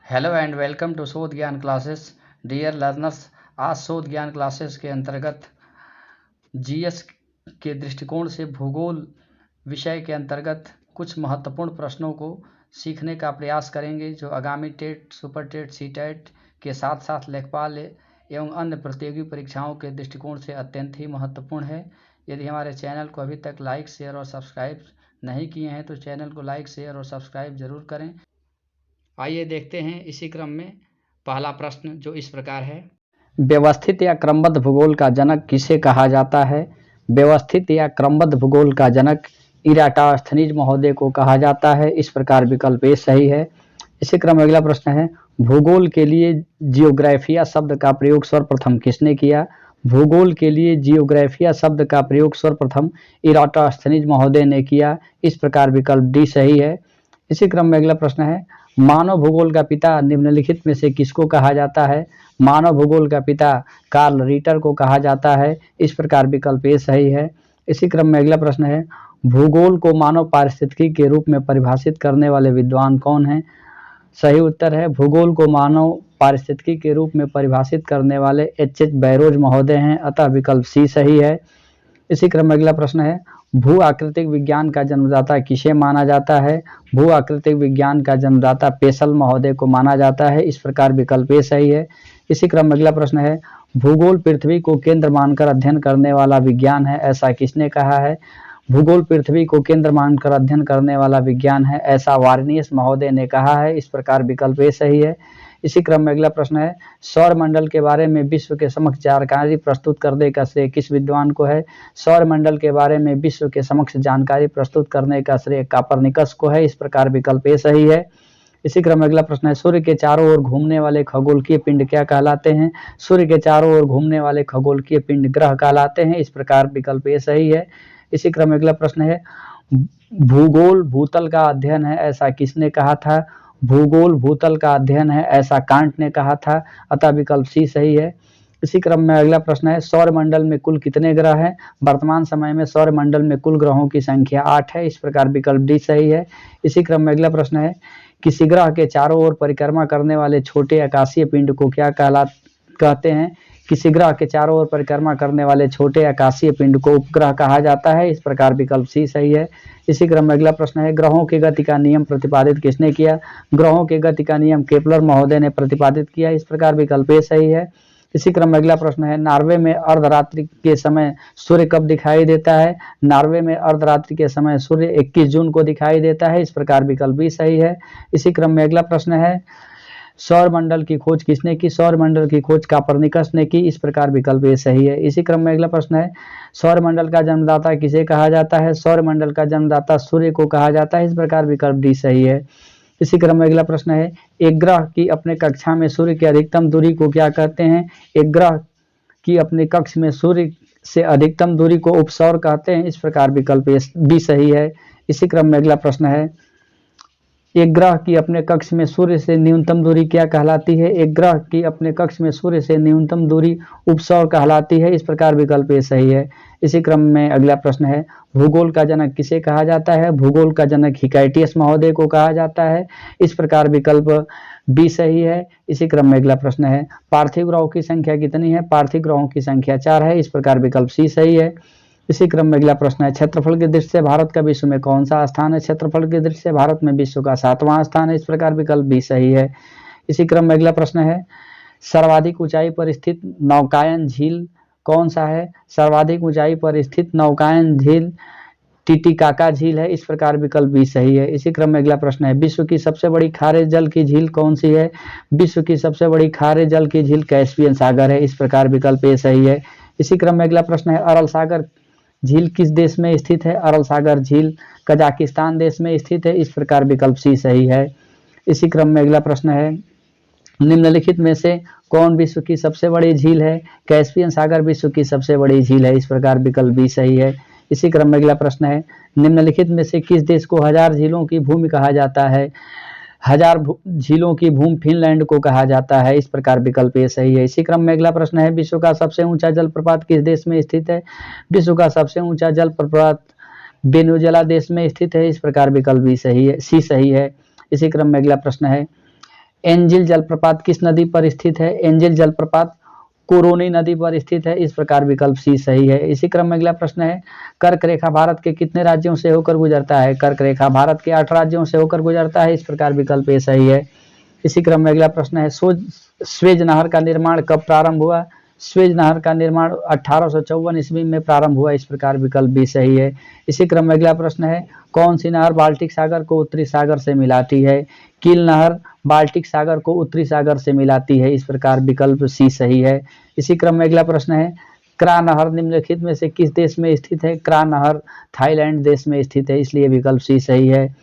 Hello and welcome to शोध ज्ञान classes. Dear learners, आज शोध ज्ञान क्लासेस के अंतर्गत जीएस के दृष्टिकोण से भूगोल विषय के अंतर्गत कुछ महत्वपूर्ण प्रश्नों को सीखने का प्रयास करेंगे, जो आगामी TET, super TET, C TET के साथ साथ लेखपाल एवं अन्य प्रतियोगी परीक्षाओं के दृष्टिकोण से अत्यंत ही महत्वपूर्ण है। यदि हमारे चैनल को अभी तक लाइक, शेयर और सब्सक्राइब नहीं किए हैं तो चैनल को लाइक, शेयर और सब्सक्राइब जरूर करें। आइए देखते हैं इसी क्रम में पहला प्रश्न, जो इस प्रकार है। व्यवस्थित या क्रमबद्ध भूगोल का जनक किसे कहा जाता है? व्यवस्थित या क्रमबद्ध भूगोल का जनक इराटोस्थनीज महोदय को कहा जाता है। इस प्रकार विकल्प ए सही है। इसी क्रम में अगला प्रश्न है, भूगोल के लिए जियोग्राफिया शब्द का प्रयोग सर्वप्रथम किसने किया? भूगोल के लिए जियोग्राफिया शब्द का प्रयोग सर्वप्रथम इराटोस्थनीज महोदय ने किया। इस प्रकार विकल्प डी सही है। इसी क्रम में अगला प्रश्न है, मानव भूगोल का पिता निम्नलिखित में से किसको कहा जाता है? मानव भूगोल का पिता कार्ल रिटर को कहा जाता है। इस प्रकार विकल्प ए सही है। इसी क्रम में अगला प्रश्न है, भूगोल को मानव पारिस्थितिकी के रूप में परिभाषित करने वाले विद्वान कौन हैं? सही उत्तर है, भूगोल को मानव पारिस्थितिकी के रूप में परिभाषित करने वाले एच बैरोज महोदय हैं। अतः विकल्प सी सही है। इसी क्रम में अगला प्रश्न है, भू आकृतिक विज्ञान का जन्मदाता किसे माना जाता है? भू आकृतिक विज्ञान का जन्मदाता पेसल महोदय को माना जाता है। इस प्रकार विकल्प ए सही है। इसी क्रम में अगला प्रश्न है, भूगोल पृथ्वी को केंद्र मानकर अध्ययन करने वाला विज्ञान है, ऐसा किसने कहा है? भूगोल पृथ्वी को केंद्र मानकर अध्ययन करने वाला विज्ञान है, ऐसा वार्नियस महोदय ने कहा है। इस प्रकार विकल्प ए सही है। इसी क्रम में अगला प्रश्न है, सौरमंडल के बारे में विश्व के समक्ष जानकारी प्रस्तुत करने का श्रेय किस विद्वान को है? सौरमंडल के बारे में विश्व के समक्ष जानकारी प्रस्तुत करने का श्रेय कोपरनिकस को है। इस प्रकार विकल्प ए सही है। इसी क्रम में अगला प्रश्न है, सूर्य के चारों ओर घूमने वाले खगोलकीय पिंड क्या कहलाते हैं? सूर्य के चारों ओर घूमने वाले खगोलकीय पिंड ग्रह कहलाते हैं। इस प्रकार विकल्प ए सही है। इसी क्रम में अगला प्रश्न है, भूगोल भूतल का अध्ययन है, ऐसा किसने कहा था? भूगोल भूतल का अध्ययन है, ऐसा कांट ने कहा था। अतः विकल्प सी सही है। इसी क्रम में अगला प्रश्न है, सौरमंडल में कुल कितने ग्रह हैं? वर्तमान समय में सौरमंडल में कुल ग्रहों की संख्या 8 है। इस प्रकार विकल्प डी सही है। इसी क्रम में अगला प्रश्न है, किसी ग्रह के चारों ओर परिक्रमा करने वाले छोटे आकाशीय पिंड को क्या कहते हैं? किसी ग्रह के चारों ओर परिक्रमा करने वाले छोटे आकाशीय पिंड को उपग्रह कहा जाता है। इस प्रकार विकल्प सी सही है। इसी क्रम में अगला प्रश्न है, ग्रहों की गति का नियम प्रतिपादित किसने किया? ग्रहों की गति का नियम केपलर महोदय ने प्रतिपादित किया। इस प्रकार विकल्प ए सही है। इसी क्रम में अगला प्रश्न है, नॉर्वे में अर्धरात्रि के समय सूर्य कब दिखाई देता है? नॉर्वे में अर्धरात्रि के समय सूर्य 21 जून को दिखाई देता है। इस प्रकार विकल्प भी सही है। इसी क्रम में अगला प्रश्न है, सौरमंडल की खोज किसने की? सौरमंडल की खोज कोपरनिकस ने की। इस प्रकार विकल्प ए सही है। इसी क्रम में अगला प्रश्न है, सौरमंडल का जन्मदाता किसे कहा जाता है? सौरमंडल का जन्मदाता सूर्य को कहा जाता है। इस प्रकार विकल्प डी सही है। इसी क्रम में अगला प्रश्न है, एक ग्रह की अपने कक्षा में सूर्य की अधिकतम दूरी को क्या कहते हैं? एक ग्रह की अपने कक्ष में सूर्य से अधिकतम दूरी को उपसौर कहते हैं। इस प्रकार विकल्प बी सही है। इसी क्रम में अगला प्रश्न है, एक ग्रह की अपने कक्ष में सूर्य से न्यूनतम दूरी क्या कहलाती है? एक ग्रह की अपने कक्ष में सूर्य से न्यूनतम दूरी उपसौर कहलाती है। इस प्रकार विकल्प ए सही है। इसी क्रम में अगला प्रश्न है, भूगोल का जनक किसे कहा जाता है? भूगोल का जनक हिकाइटियस महोदय को कहा जाता है। इस प्रकार विकल्प बी सही है। इसी क्रम में अगला प्रश्न है, पार्थिव ग्रहों की संख्या कितनी है? पार्थिव ग्रहों की संख्या 4 है। इस प्रकार विकल्प सी सही है। इसी क्रम में अगला प्रश्न है, क्षेत्रफल की दृष्टि से भारत का विश्व में कौन सा स्थान है? क्षेत्रफल की दृष्टि से भारत में विश्व का 7वां स्थान है। इस प्रकार विकल्प बी सही है। इसी क्रम में अगला प्रश्न है, सर्वाधिक ऊंचाई पर स्थित नौकायन झील कौन सा है? सर्वाधिक ऊंचाई पर स्थित नौकायन झील टिटिकाका झील है। इस प्रकार विकल्प बी सही है। इसी क्रम में अगला प्रश्न है, विश्व की सबसे बड़ी खारे जल की झील कौन सी है? विश्व की सबसे बड़ी खारे जल की झील कैस्पियन सागर है। इस प्रकार विकल्प ए सही है। इसी क्रम में अगला प्रश्न है, अरल सागर झील किस देश में स्थित है? अरल सागर झील कजाकिस्तान देश में स्थित है। इस प्रकार विकल्प सी सही है। इसी क्रम में अगला प्रश्न है, निम्नलिखित में से कौन विश्व की सबसे बड़ी झील है? कैस्पियन सागर विश्व की सबसे बड़ी झील है। इस प्रकार विकल्प बी सही है। इसी क्रम में अगला प्रश्न है, निम्नलिखित में से किस देश को 1000 झीलों की भूमि कहा जाता है? 1000 झीलों की भूमि फिनलैंड को कहा जाता है। इस प्रकार विकल्प ए सही है। इसी क्रम में अगला प्रश्न है, विश्व का सबसे ऊंचा जलप्रपात किस देश में स्थित है? विश्व का सबसे ऊंचा जलप्रपात वेनेजुएला देश में स्थित है। इस प्रकार विकल्प बी सही है, सी सही है। इसी क्रम में अगला प्रश्न है, एंजिल जलप्रपात किस नदी पर स्थित है? एंजिल जलप्रपात कोरोनी नदी पर स्थित है। इस प्रकार विकल्प सी सही है। इसी क्रम में अगला प्रश्न है, कर्क रेखा भारत के कितने राज्यों से होकर गुजरता है? कर्क रेखा भारत के 8 राज्यों से होकर गुजरता है। इस प्रकार विकल्प ए सही है। इसी क्रम में अगला प्रश्न है, स्वेज नहर का निर्माण कब प्रारंभ हुआ? स्वेज नहर का निर्माण 1854 ईस्वी में प्रारंभ हुआ। इस प्रकार विकल्प बी सही है। इसी क्रम में अगला प्रश्न है, कौन सी नहर बाल्टिक सागर को उत्तरी सागर से मिलाती है? कील नहर बाल्टिक सागर को उत्तरी सागर से मिलाती है। इस प्रकार विकल्प सी सही है। इसी क्रम में अगला प्रश्न है, क्रा नहर निम्नलिखित में से किस देश में स्थित है? क्रा नहर थाईलैंड देश में स्थित है, इसलिए विकल्प सी सही है।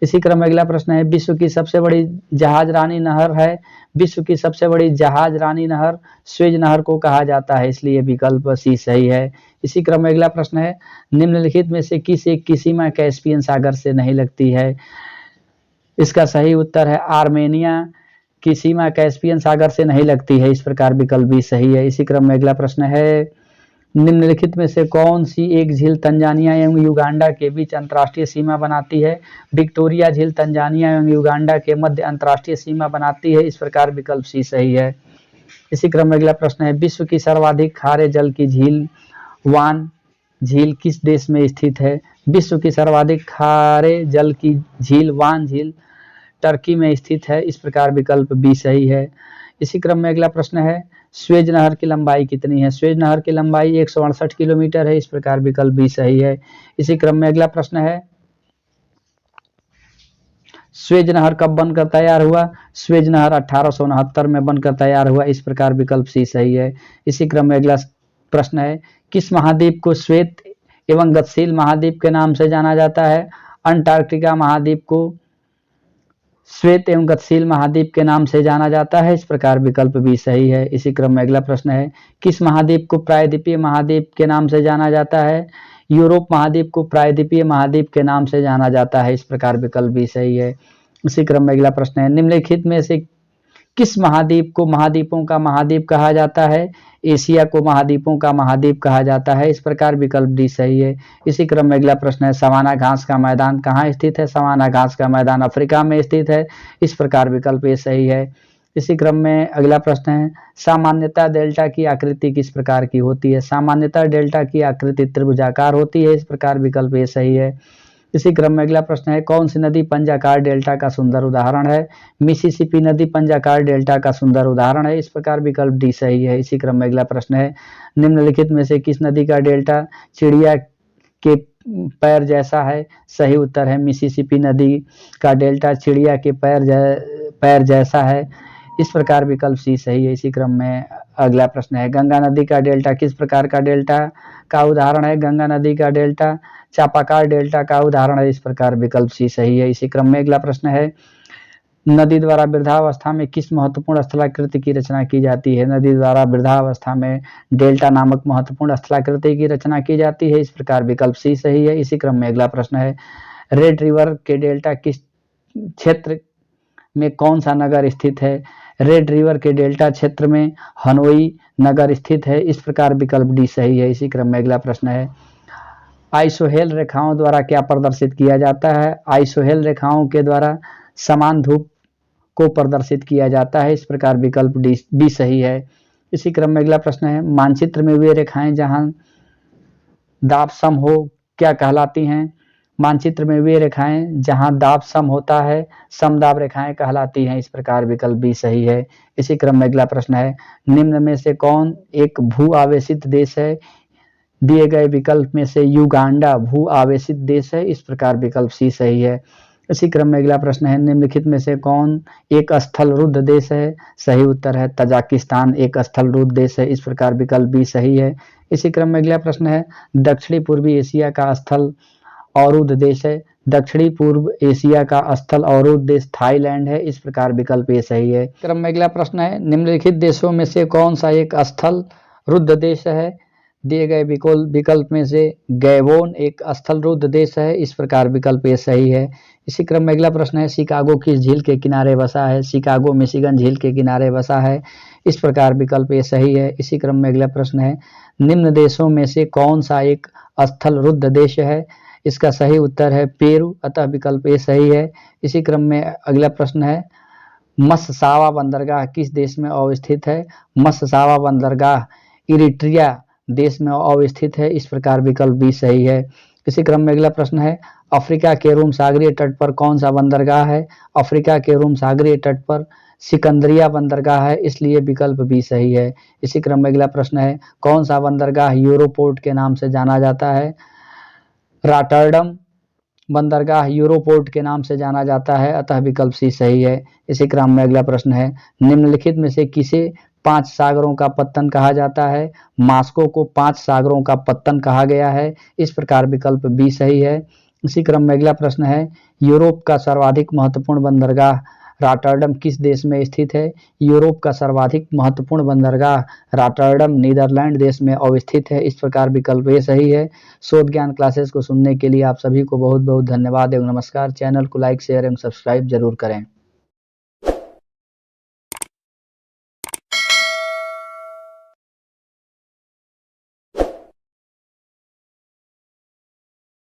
इसी क्रम में अगला प्रश्न है, विश्व की सबसे बड़ी जहाज रानी नहर है। विश्व की सबसे बड़ी जहाज रानी नहर स्वेज नहर को कहा जाता है, इसलिए विकल्प सी सही है। इसी क्रम में अगला प्रश्न है, निम्नलिखित में से किस एक की सीमा कैस्पियन सागर से नहीं लगती है? इसका सही उत्तर है आर्मेनिया की सीमा कैस्पियन सागर से नहीं लगती है। इस प्रकार विकल्प भी सही है। इसी क्रम में अगला प्रश्न है, निम्नलिखित में से कौन सी एक झील तंजानिया एवं युगांडा के बीच अंतर्राष्ट्रीय सीमा बनाती है? विक्टोरिया झील तंजानिया एवं युगांडा के मध्य अंतर्राष्ट्रीय सीमा बनाती है। इस प्रकार विकल्प सी सही है। इसी क्रम में अगला प्रश्न है, विश्व की सर्वाधिक खारे जल की झील वान झील किस देश में स्थित है? विश्व की सर्वाधिक खारे जल की झील वान झील टर्की में स्थित है। इस प्रकार विकल्प बी सही है। इसी क्रम में अगला प्रश्न है, स्वेज नहर की लंबाई कितनी है? स्वेज नहर की लंबाई 168 किलोमीटर है। इस प्रकार विकल्प बी सही है। इसी क्रम में अगला प्रश्न है, स्वेज नहर कब बनकर तैयार हुआ? स्वेज नहर 1869 में बनकर तैयार हुआ। इस प्रकार विकल्प सी सही है। इसी क्रम में अगला प्रश्न है, किस महाद्वीप को श्वेत एवं गतिशील महाद्वीप के नाम से जाना जाता है? अंटार्कटिका महाद्वीप को श्वेत एवं गतिशील महाद्वीप के नाम से जाना जाता है। इस प्रकार विकल्प भी सही है। इसी क्रम में अगला प्रश्न है, किस महाद्वीप को प्रायद्वीपीय महाद्वीप के नाम से जाना जाता है? यूरोप महाद्वीप को प्रायद्वीपीय महाद्वीप के नाम से जाना जाता है। इस प्रकार विकल्प भी सही है। इसी क्रम में अगला प्रश्न है, निम्नलिखित में से किस महाद्वीप को महाद्वीपों का महाद्वीप कहा जाता है? एशिया को महाद्वीपों का महाद्वीप कहा जाता है। इस प्रकार विकल्प डी सही है। इसी क्रम में अगला प्रश्न है, सवाना घास का मैदान कहाँ स्थित है? सवाना घास का मैदान अफ्रीका में स्थित है। इस प्रकार विकल्प ए सही है। इसी क्रम में अगला प्रश्न है, सामान्यतः डेल्टा की आकृति किस प्रकार की होती है? सामान्यतः डेल्टा की आकृति त्रिभुजाकार होती है। इस प्रकार विकल्प ए सही है। इसी क्रम में अगला प्रश्न है, कौन सी नदी पंजाकार डेल्टा का सुंदर उदाहरण है? मिसिसिपी नदी पंजाकार डेल्टा का सुंदर उदाहरण है। इस प्रकार विकल्प डी सही है। इसी क्रम में अगला प्रश्न है, निम्नलिखित में से किस नदी का डेल्टा चिड़िया के पैर जैसा है? सही उत्तर है मिसिसिपी नदी का डेल्टा चिड़िया के पैर जैसा है। इस प्रकार विकल्प सी सही है। इसी क्रम में अगला प्रश्न है, गंगा नदी का डेल्टा किस प्रकार का डेल्टा का उदाहरण है? गंगा नदी का डेल्टा चापाकार डेल्टा का उदाहरण है। इस प्रकार विकल्प सी सही है। इसी क्रम में अगला प्रश्न है, नदी द्वारा वृद्धावस्था में किस महत्वपूर्ण स्थलाकृति की रचना की जाती है? नदी द्वारा वृद्धावस्था में डेल्टा नामक महत्वपूर्ण स्थलाकृति की रचना की जाती है। इस प्रकार विकल्प सी सही है। इसी क्रम में अगला प्रश्न है, रेड रिवर के डेल्टा किस क्षेत्र में कौन सा नगर स्थित है? रेड रिवर के डेल्टा क्षेत्र में हनोई नगर स्थित है। इस प्रकार विकल्प डी सही है। इसी क्रम में अगला प्रश्न है, आइसोहेल रेखाओं द्वारा क्या प्रदर्शित किया जाता है? आइसोहेल रेखाओं के द्वारा समान धूप को प्रदर्शित किया जाता है। इस प्रकार विकल्प डी बी सही है। इसी क्रम में अगला प्रश्न है, मानचित्र में वे रेखाएं जहां दाब सम हो क्या कहलाती हैं? मानचित्र में वे रेखाएं जहां दाब सम होता है समदाब रेखाएं कहलाती हैं। इस प्रकार विकल्प भी सही है। इसी क्रम में अगला प्रश्न है, निम्न में से कौन एक भू आवेशित देश है? दिए गए विकल्प में से युगांडा भू आवेशित देश है। इस प्रकार विकल्प सी सही है। इसी क्रम में अगला प्रश्न है, निम्नलिखित में से कौन एक स्थल रुद्ध देश है? सही उत्तर है तजाकिस्तान एक स्थल रुद्ध देश है। इस प्रकार विकल्प भी सही है। इसी क्रम में अगला प्रश्न है, दक्षिणी पूर्वी एशिया का स्थल अवरुद्ध देश है। दक्षिणी पूर्व एशिया का स्थल अवरुद्ध देश थाईलैंड है। इस प्रकार विकल्प ए सही है। क्रम में अगला प्रश्न है, निम्नलिखित देशों में से कौन सा एक स्थल रुद्ध देश है? दिए गए विकल्प में से गैबोन एक स्थल रुद्ध देश है। इस प्रकार विकल्प ए सही है। इसी क्रम में अगला प्रश्न है, शिकागो किस झील के किनारे बसा है? शिकागो मिशिगन झील के किनारे बसा है। इस प्रकार विकल्प ए सही है। इसी क्रम में अगला प्रश्न है, निम्न देशों में से कौन सा एक स्थल रुद्ध देश है? इसका सही उत्तर है पेरू, अतः विकल्प ए सही है। इसी क्रम में अगला प्रश्न है, मस्सावा बंदरगाह किस देश में अवस्थित है? मस्सावा बंदरगाह इरिट्रिया देश में अवस्थित है। इस प्रकार विकल्प बी सही है। इसी क्रम में अगला प्रश्न है, अफ्रीका के रोम सागरीय तट पर कौन सा बंदरगाह है? अफ्रीका के रोम सागरीय तट पर सिकंदरिया बंदरगाह है, इसलिए विकल्प बी सही है। इसी क्रम में अगला प्रश्न है, कौन सा बंदरगाह यूरोपोर्ट के नाम से जाना जाता है? रॉटरडम बंदरगाह यूरोपोर्ट के नाम से जाना जाता है, अतः विकल्प सी सही है। इसी क्रम में अगला प्रश्न है, निम्नलिखित में से किसे 5 सागरों का पत्तन कहा जाता है? मास्को को 5 सागरों का पत्तन कहा गया है, इस प्रकार विकल्प बी सही है। इसी क्रम में अगला प्रश्न है, यूरोप का सर्वाधिक महत्वपूर्ण बंदरगाह रॉटरडम किस देश में स्थित है? यूरोप का सर्वाधिक महत्वपूर्ण बंदरगाह रॉटरडम नीदरलैंड देश में अवस्थित है, इस प्रकार विकल्प ए सही है। शोध ज्ञान क्लासेस को सुनने के लिए आप सभी को बहुत बहुत धन्यवाद एवं नमस्कार। चैनल को लाइक शेयर एवं सब्सक्राइब जरूर करें।